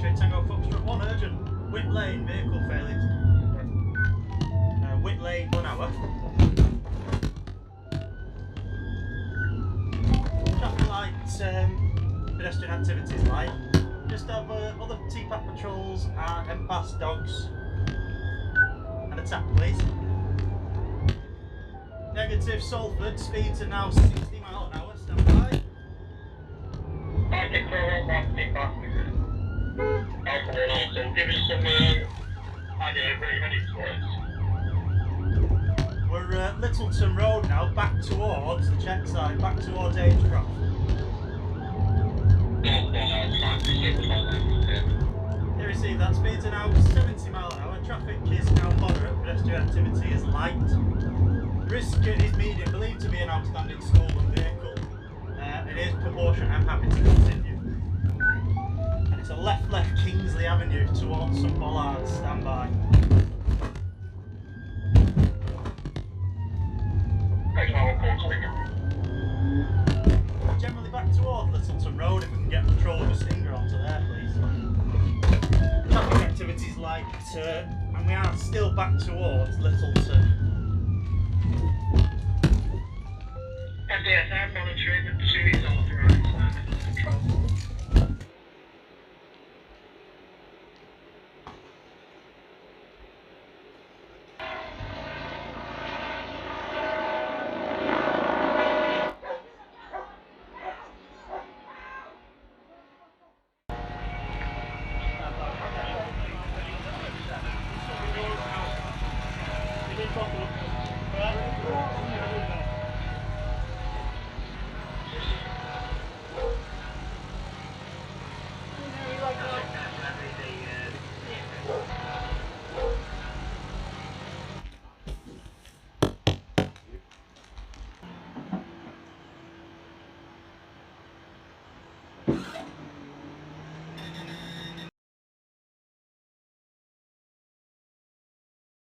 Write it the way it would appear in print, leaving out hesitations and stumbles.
Victory Tango Foxtrot 1 urgent. Whit Lane, vehicle failure. Whit Lane, 1 hour. Traffic light, pedestrian activities light. Just have other TPAP patrols and impasse dogs. And attack, please. Negative Salford, speeds are now 60 miles an hour, stand by. So give us some idea where you're heading towards. We're at Littleton Road now, back towards the check side, back towards Agecroft. You receive that, speeds are now 70 miles an hour, traffic is now moderate, pedestrian activity is light. Risk is medium, believed to be an outstanding stolen vehicle. It is proportionate, I'm happy to continue. And it's a left Kingsley Avenue towards some bollards, stand by. Generally back towards Littleton Road, if we can get patrol of a Stinger onto there, please. Traffic activities light, and we are still back towards Littleton. MDS, I'm monitoring the 2 is authorised.